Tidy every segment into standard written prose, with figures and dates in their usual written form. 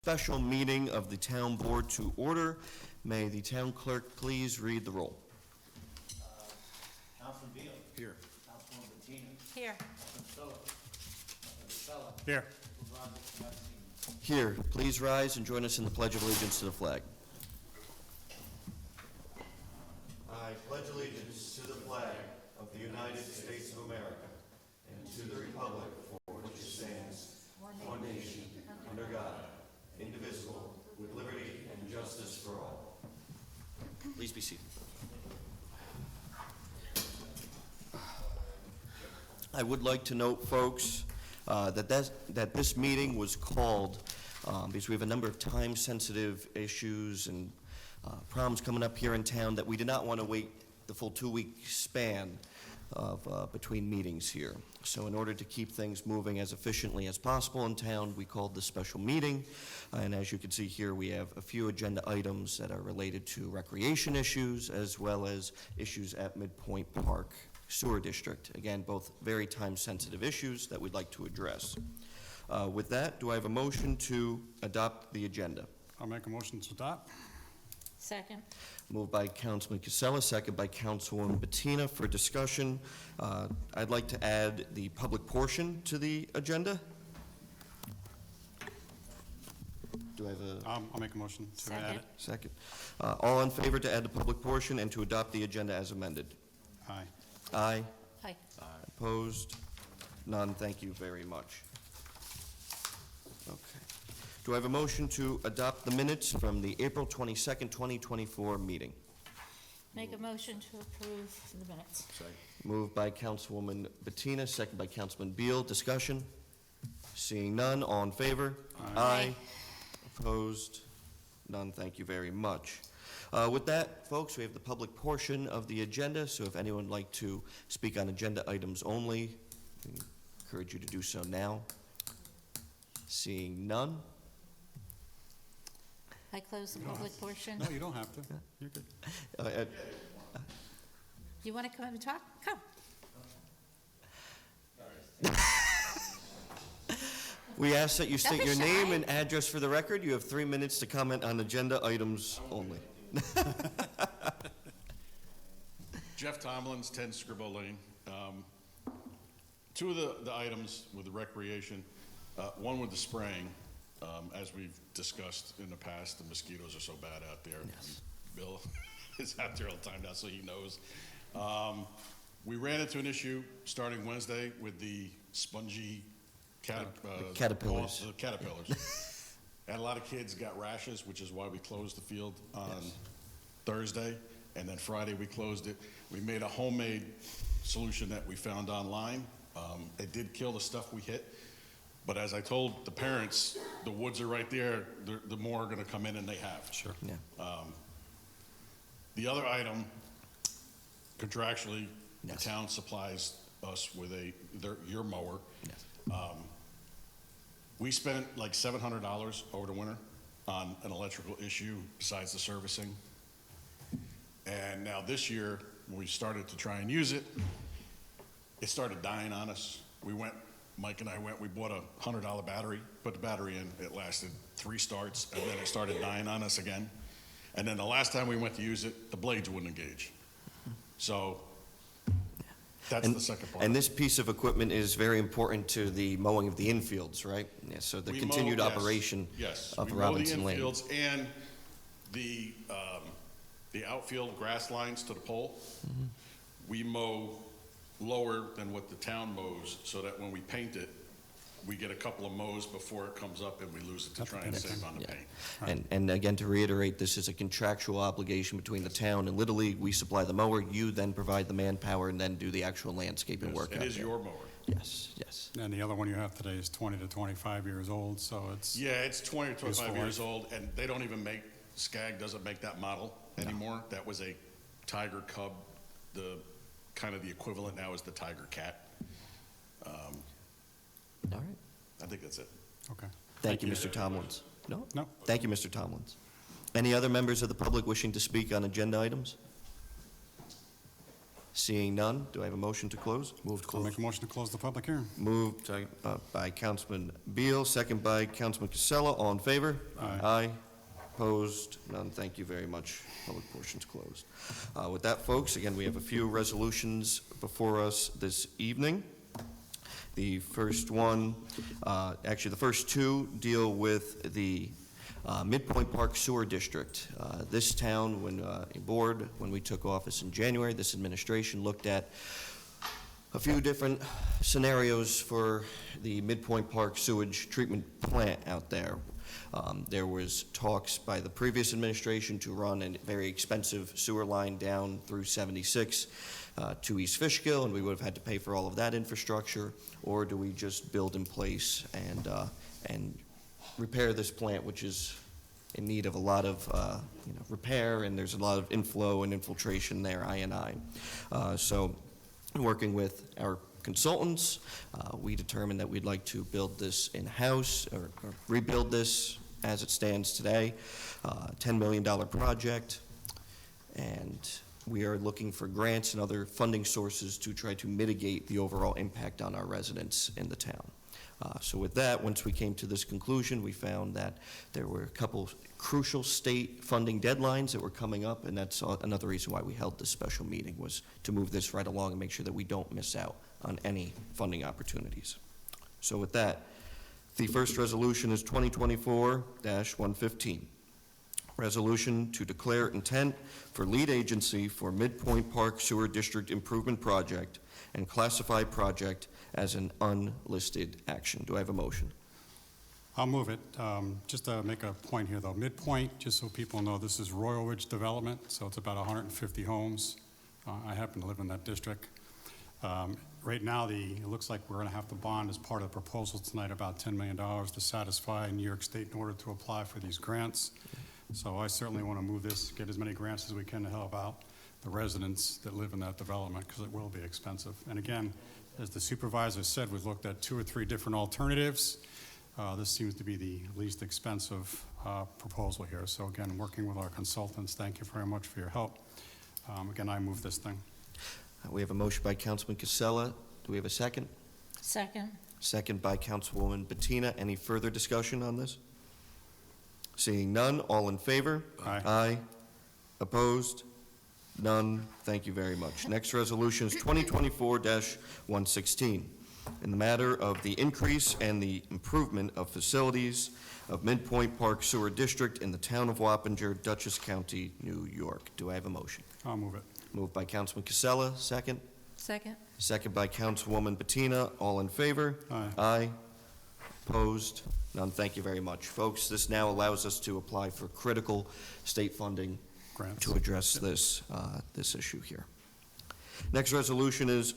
special meeting of the town board to order. May the town clerk please read the roll. Councilman Beal. Here. Councilwoman Bettina. Here. Councilman Phillips. Councilman Vasella. Here. Supervisor Mazzini. Here, please rise and join us in the Pledge of Allegiance to the flag. I pledge allegiance to the flag of the United States of America and to the republic for which it stands, one nation, under God, indivisible, with liberty and justice for all. Please be seated. I would like to note, folks, that this meeting was called because we have a number of time-sensitive issues and problems coming up here in town that we did not want to wait the full 2-week span of between meetings here. So in order to keep things moving as efficiently as possible in town, we called this special meeting. And as you can see here, we have a few agenda items that are related to recreation issues as well as issues at Midpoint Park Sewer District. Again, both very time-sensitive issues that we'd like to address. With that, do I have a motion to adopt the agenda? I'll make a motion to adopt. Second. Moved by Councilman Casella, second by Councilwoman Bettina for discussion. I'd like to add the public portion to the agenda. Do I have a I'll make a motion to add it. second? All in favor to add the public portion and to adopt the agenda as amended? Aye. Aye. Aye. Opposed? None. Thank you very much. Okay. Do I have a motion to adopt the minutes from the April 22nd, 2024 meeting? Make a motion to approve the minutes. Moved by Councilwoman Bettina, second by Councilman Beal. Discussion? Seeing none, all in favor? Aye. Opposed? None. Thank you very much. With that, folks, we have the public portion of the agenda, so if anyone would like to speak on agenda items only, I encourage you to do so now. Seeing none? I close the public portion. No, you don't have to. You're good. You want to come up and talk? Come. We ask that you state your be name shy. and address for the record. You have 3 minutes to comment on agenda items only. Jeff Tomlins, 10 Scribble Lane. Two of the items with the recreation, one with the spraying, as we've discussed in the past, the mosquitoes are so bad out there. Yes. Bill is out there all the time now, so he knows. We ran into an issue starting Wednesday with the spongy caterpillars. The caterpillars. And a lot of kids got rashes, which is why we closed the field on Thursday. And then Friday we closed it. We made a homemade solution that we found online. It did kill the stuff we hit. But as I told the parents, the woods are right there. The more are going to come in, and they have. Sure. Yeah. The other item, contractually, Yes. the town supplies us with your mower. Yes. We spent like $700 over the winter on an electrical issue besides the servicing. And now this year, when we started to try and use it, it started dying on us. Mike and I we bought a $100 battery, put the battery in, it lasted 3 starts, and then it started dying on us again. And then the last time we went to use it, the blades wouldn't engage. So that's the second part. And this piece of equipment is very important to the mowing of the infields, right? Yeah, so the continued operation of Robinson Lane. We mow the infields and the outfield grass lines to the pole. Mm-hmm. We mow lower than what the town mows, so that when we paint it, we get a couple of mows before it comes up and we lose it to try and save on the Yeah. paint. And again, to reiterate, this is a contractual obligation between the town and Little League. We supply the mower, you then provide the manpower and then do the actual landscaping work out It is there. your mower. Yes, yes. And the other one you have today is 20 to 25 years old, so it's. Yeah, it's 20 or 25 Useful years life. old, and they don't even make, Skag doesn't make that model anymore. That was a Tiger Cub. The kind of the equivalent now is the Tiger Cat. All right. I think that's it. Okay. Thank you, Mr. Tomlins. No? No. Thank you, Mr. Tomlins. Any other members of the public wishing to speak on agenda items? Seeing none, do I have a motion to close? Move to I'll make a motion to close the public hearing. Moved by Councilman Beal, second by Councilman Casella. All in favor? Aye. Aye. Opposed? None. Thank you very much. Public portion's closed. With that, folks, again, we have a few resolutions before us this evening. The first one, actually, the first two deal with the Midpoint Park Sewer District. This town, when we took office in January, this administration looked at a few different scenarios for the Midpoint Park sewage treatment plant out there. There was talks by the previous administration to run a very expensive sewer line down through 76 to East Fishkill, and we would have had to pay for all of that infrastructure, or do we just build in place and repair this plant, which is in need of a lot of repair, and there's a lot of inflow and infiltration there, I&I. So working with our consultants, we determined that we'd like to build this in-house or rebuild this as it stands today, $10 million project, and we are looking for grants and other funding sources to try to mitigate the overall impact on our residents in the town. So with that, once we came to this conclusion, we found that there were a couple crucial state funding deadlines that were coming up, and that's another reason why we held this special meeting, was to move this right along and make sure that we don't miss out on any funding opportunities. So with that, the first resolution is 2024-115. Resolution to declare intent for lead agency for Midpoint Park Sewer District Improvement Project and classify project as an unlisted action. Do I have a motion? I'll move it. Just to make a point here, though, Midpoint, just so people know, this is Royal Ridge Development, so it's about 150 homes. I happen to live in that district. Right now, it looks like we're going to have to bond as part of the proposal tonight about $10 million to satisfy New York State in order to apply for these grants. So I certainly want to move this, get as many grants as we can to help out the residents that live in that development, because it will be expensive. And again, as the supervisor said, we've looked at 2 or 3 different alternatives. This seems to be the least expensive proposal here. So again, working with our consultants, thank you very much for your help. Again, I move this thing. We have a motion by Councilman Casella. Do we have a second? Second. Second by Councilwoman Bettina. Any further discussion on this? Seeing none, all in favor? Aye. Aye. Opposed? None. Thank you very much. Next resolution is 2024-116. In the matter of the increase and the improvement of facilities of Midpoint Park Sewer District in the town of Wappinger, Dutchess County, New York. Do I have a motion? I'll move it. Moved by Councilman Casella, second. Second. Second by Councilwoman Bettina. All in favor? Aye. Aye. Opposed? None. Thank you very much. Folks, this now allows us to apply for critical state funding Grants. to address this issue here. Next resolution is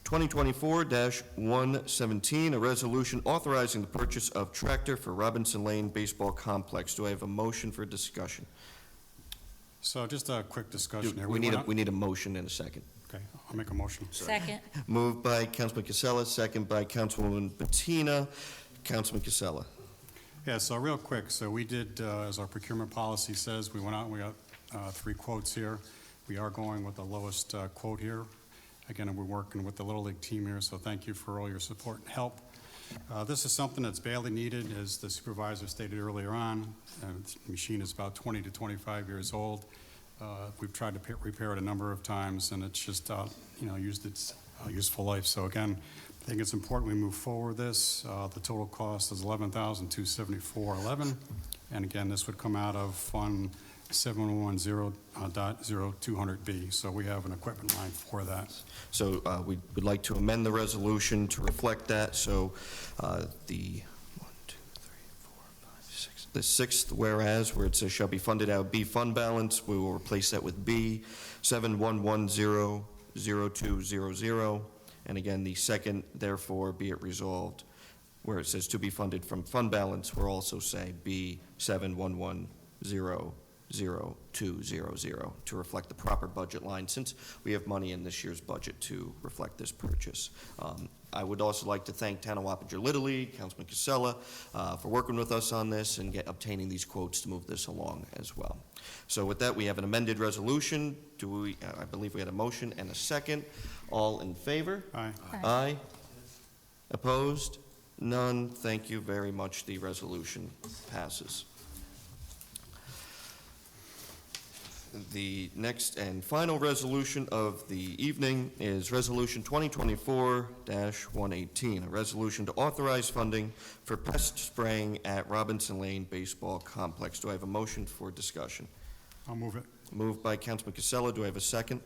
2024-117, a resolution authorizing the purchase of tractor for Robinson Lane Baseball Complex. Do I have a motion for discussion? So just a quick discussion here. We need a motion in a second. Okay, I'll make a motion. Second. Moved by Councilman Casella, second by Councilwoman Bettina. Councilman Casella. Yeah, so real quick, so we did, as our procurement policy says, we went out and we got 3 quotes here. We are going with the lowest quote here. Again, we're working with the Little League team here, so thank you for all your support and help. This is something that's badly needed, as the supervisor stated earlier on. The machine is about 20 to 25 years old. We've tried to repair it a number of times, and it's just, used its useful life. So again, I think it's important we move forward with this. The total cost is $11,274.11, and again, this would come out of Fund 710.0200B. So we have an equipment line for that. So we would like to amend the resolution to reflect that. So the sixth whereas, where it says shall be funded out of B fund balance, we will replace that with B 711000200. And again, the second, therefore, be it resolved, where it says to be funded from fund balance, we'll also say B 711000200. to reflect the proper budget line, since we have money in this year's budget to reflect this purchase. I would also like to thank Town of Wappinger Little League, Councilman Casella, for working with us on this and obtaining these quotes to move this along as well. So with that, we have an amended resolution. I believe we had a motion and a second. All in favor? Aye. Aye. Opposed? None. Thank you very much. The resolution passes. The next and final resolution of the evening is Resolution 2024-118, a resolution to authorize funding for pest spraying at Robinson Lane Baseball Complex. Do I have a motion for discussion? I'll move it. Moved by Councilman Casella. Do I have a second?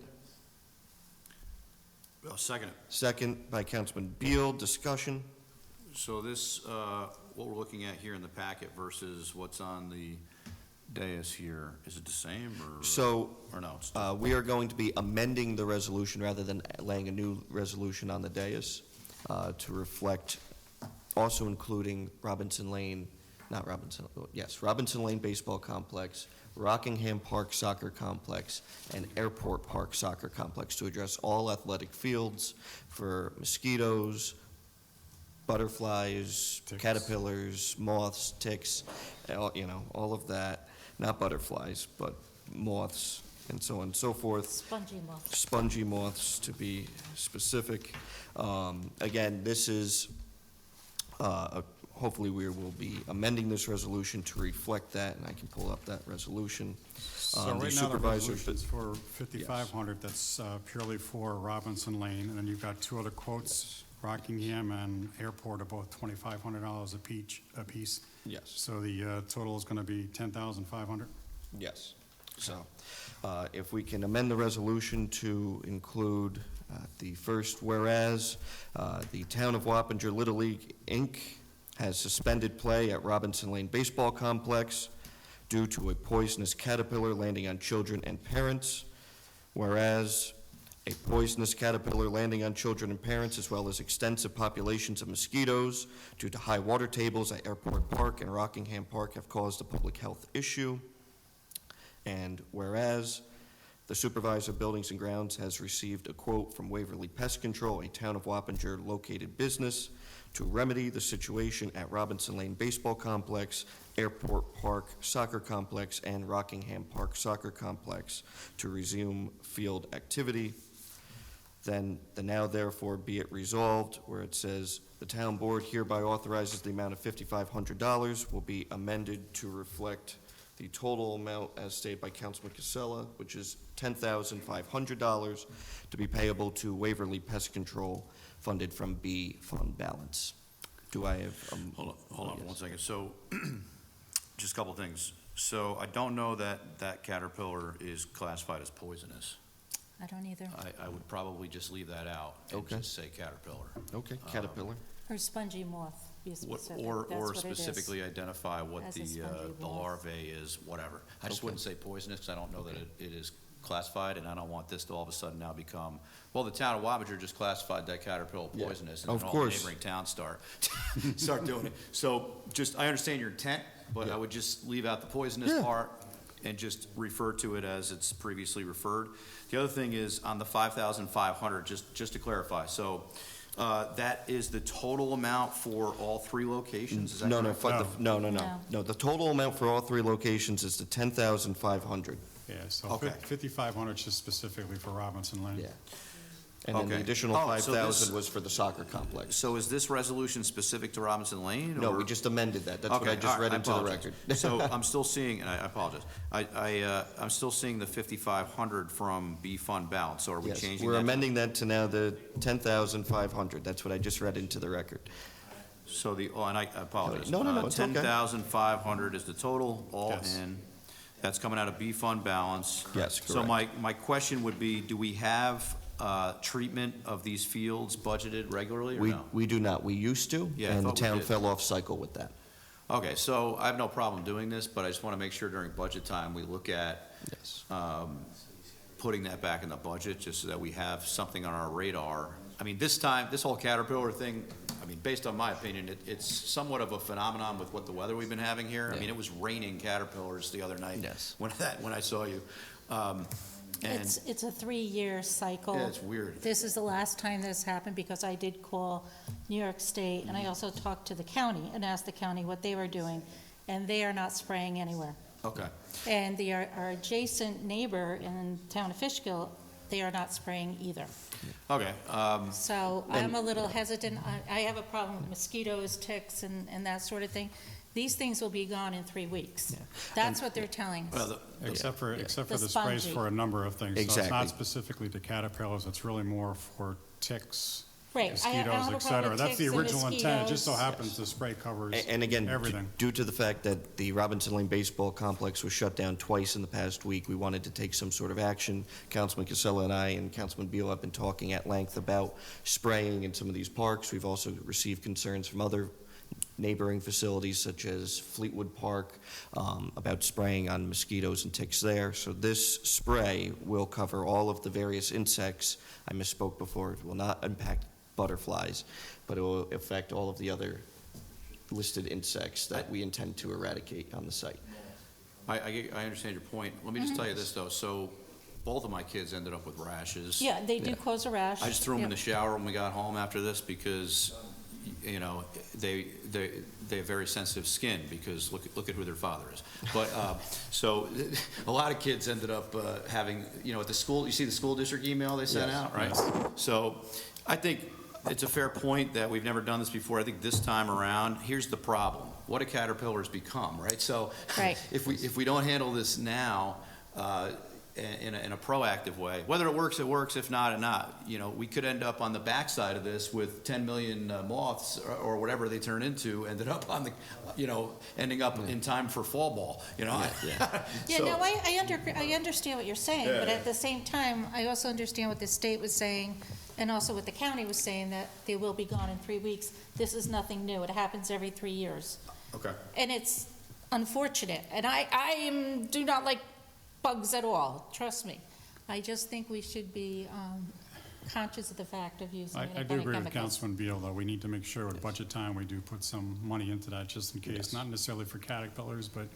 I'll second it. Second by Councilman Beal. Discussion? So this, what we're looking at here in the packet versus what's on the dais here, is it the same or? So, Or no? It's we are going to be amending the resolution rather than laying a new resolution on the dais to reflect, also including Robinson Lane Baseball Complex, Rockingham Park Soccer Complex, and Airport Park Soccer Complex to address all athletic fields for mosquitoes, butterflies, Ticks. caterpillars, moths, ticks, all of that. Not butterflies, but moths, and so on and so forth. Spongy moth. Spongy moths, to be specific. Again, this is, hopefully we will be amending this resolution to reflect that, and I can pull up that resolution. So The right now, the supervisor- resolution's for 5,500, that's purely for Robinson Lane, and then you've got two other quotes, Rockingham and Airport are both $2,500 apiece. Yes. So the total is going to be $10,500. Yes. So, if we can amend the resolution to include the first whereas, the Town of Wappinger Little League, Inc. has suspended play at Robinson Lane Baseball Complex due to a poisonous caterpillar landing on children and parents. Whereas, a poisonous caterpillar landing on children and parents, as well as extensive populations of mosquitoes due to high water tables at Airport Park and Rockingham Park have caused a public health issue. And whereas the Supervisor of Buildings and Grounds has received a quote from Waverly Pest Control, a Town of Wappinger located business, to remedy the situation at Robinson Lane Baseball Complex, Airport Park Soccer Complex, and Rockingham Park Soccer Complex to resume field activity. Then the now therefore be it resolved, where it says, the town board hereby authorizes the amount of $5,500 will be amended to reflect the total amount as stated by Councilman Casella, which is $10,500 to be payable to Waverly Pest Control, funded from B fund balance. Do I have? Hold on yes. 1 second. So, just a couple things. So I don't know that caterpillar is classified as poisonous. I don't either. I would probably just leave that out and Okay. just say caterpillar. Okay, caterpillar. Or spongy moth, be specific. Or That's what it is. specifically identify what As a the spongy moth. larvae is, whatever. I just Okay. wouldn't say poisonous, because I don't know that it is classified, and I don't want this to all of a sudden now become, well, the town of Wappinger just classified that caterpillar Yeah, poisonous, and of then all course. neighboring towns start doing it. So just, I understand your intent, but Yeah. I would just leave out the poisonous Yeah. part and just refer to it as it's previously referred. The other thing is, on the 5,500, just to clarify, so that is the total amount for all three locations, is that No, correct? no, No. no, the total amount for all three locations is the $10,500. Yeah, so Okay. 5,500 is just specifically for Robinson Lane. Yeah. And then the Okay. additional Oh, so 5,000 this- was for the soccer complex. So is this resolution specific to Robinson Lane? No, or- we just amended that. That's what Okay, I just all right, read I into the apologize. record. So I'm still seeing, and I apologize, I'm still seeing the 5,500 from B fund balance, so are we Yes, changing that? we're to- amending that to now the 10,500. That's what I just read into the record. So and I apologize. No, it's okay. 10,500 is the total, all Yes. in. That's coming out of B fund balance. Yes, So correct. my question would be, do we have treatment of these fields budgeted regularly, or no? We do not. We used to, Yeah, I and the thought we town did. fell off cycle with that. Okay, so I have no problem doing this, but I just want to make sure during budget time, we look at Yes. putting that back in the budget, just so that we have something on our radar. I mean, this time, this whole Caterpillar thing, I mean, based on my opinion, it's somewhat of a phenomenon with what the weather we've been having here. I mean, it was raining caterpillars the other night. Yes. When I saw you. And It's a 3-year cycle. Yeah, it's weird. This is the last time this happened because I did call New York State, and I also talked to the county and asked the county what they were doing, and they are not spraying anywhere. Okay. And our adjacent neighbor in the town of Fishkill, they are not spraying either. Okay. So I'm a little hesitant. I have a problem with mosquitoes, ticks, and that sort of thing. These things will be gone in 3 weeks. That's what they're telling us. Well, Except for The the sprays spongy. for a number of things. So it's Exactly. not specifically to caterpillars, it's really more for ticks, Right. I don't mosquitoes, have a et problem cetera. with That's the ticks and original intent. It just so mosquitoes. happens the spray covers And again, everything. due to the fact that the Robinson Lane Baseball Complex was shut down twice in the past week, we wanted to take some sort of action. Councilman Casella and I and Councilman Beal have been talking at length about spraying in some of these parks. We've also received concerns from other neighboring facilities such as Fleetwood Park about spraying on mosquitoes and ticks there. So this spray will cover all of the various insects. I misspoke before. It will not impact butterflies, but it will affect all of the other listed insects that we intend to eradicate on the site. I understand your point. Let me just tell you this, though. So both of my kids ended up with rashes. Yeah, they do cause a rash. I just threw them in Yep. the shower when we got home after this because, you know, they have very sensitive skin because look at who their father is. But, so a lot of kids ended up having, you know, at the school, you see the school district email they sent Yes. out, right? So I think it's a fair point that we've never done this before. I think this time around, here's the problem. What do caterpillars become, right? So Right. if we don't handle this now, in a proactive way. Whether it works, it works. If not, it not. You know, we could end up on the backside of this with 10 million moths or whatever they turn into, ended up on the, you know, ending up in time for fall ball. You know. Yeah, So- no, I understand what you're saying, but Yeah. at the same time, I also understand what the state was saying, and also what the county was saying, that they will be gone in 3 weeks. This is nothing new. It happens every 3 years. Okay. And it's unfortunate, and I do not like bugs at all, trust me. I just think we should be conscious of the fact of using I any do kind of agree with chemicals. Councilman Beal, though. We need to make sure at budget time, we do put some money into that just in case, not necessarily for caterpillars, but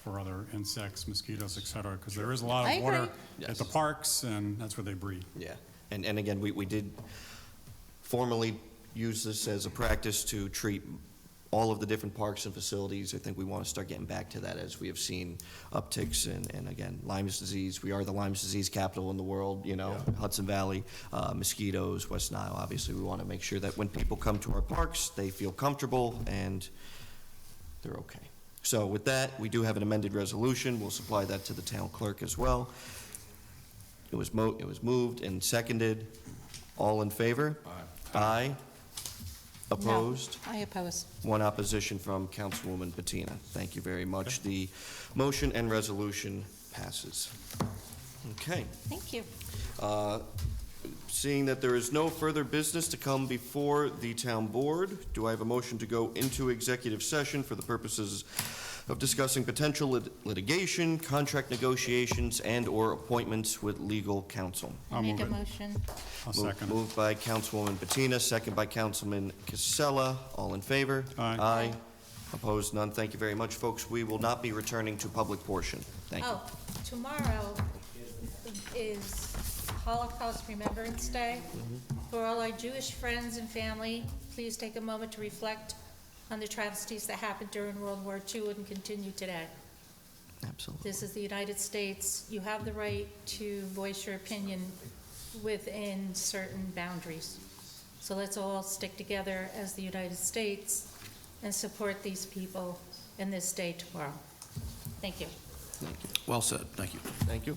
for other insects, mosquitoes, et cetera, because there is a lot I of water agree. at the parks, and that's where they breed. Yeah, and again, we did formally use this as a practice to treat all of the different parks and facilities. I think we want to start getting back to that as we have seen upticks and again, Lyme's disease. We are the Lyme's disease capital in the world, you know, Hudson Valley, mosquitoes, West Nile. Obviously, we want to make sure that when people come to our parks, they feel comfortable and they're okay. So with that, we do have an amended resolution. We'll supply that to the town clerk as well. It was moved and seconded. All in favor? Aye. Aye. Opposed? No, I oppose. One opposition from Councilwoman Bettina. Thank you very much. The motion and resolution passes. Okay. Thank you. Seeing that there is no further business to come before the town board, do I have a motion to go into executive session for the purposes of discussing potential litigation, contract negotiations, and/or appointments with legal counsel? I'll Make move a it. motion. I'll second it. Moved by Councilwoman Bettina, second by Councilman Casella. All in favor? Aye. Aye. Opposed? None. Thank you very much, folks. We will not be returning to public portion. Thank you. Oh, tomorrow is Holocaust Remembrance Day. For all our Jewish friends and family, please take a moment to reflect on the travesties that happened during World War II and continue today. Absolutely. This is the United States. You have the right to voice your opinion within certain boundaries. So let's all stick together as the United States and support these people in this day tomorrow. Thank you. Thank you. Well said. Thank you. Thank you.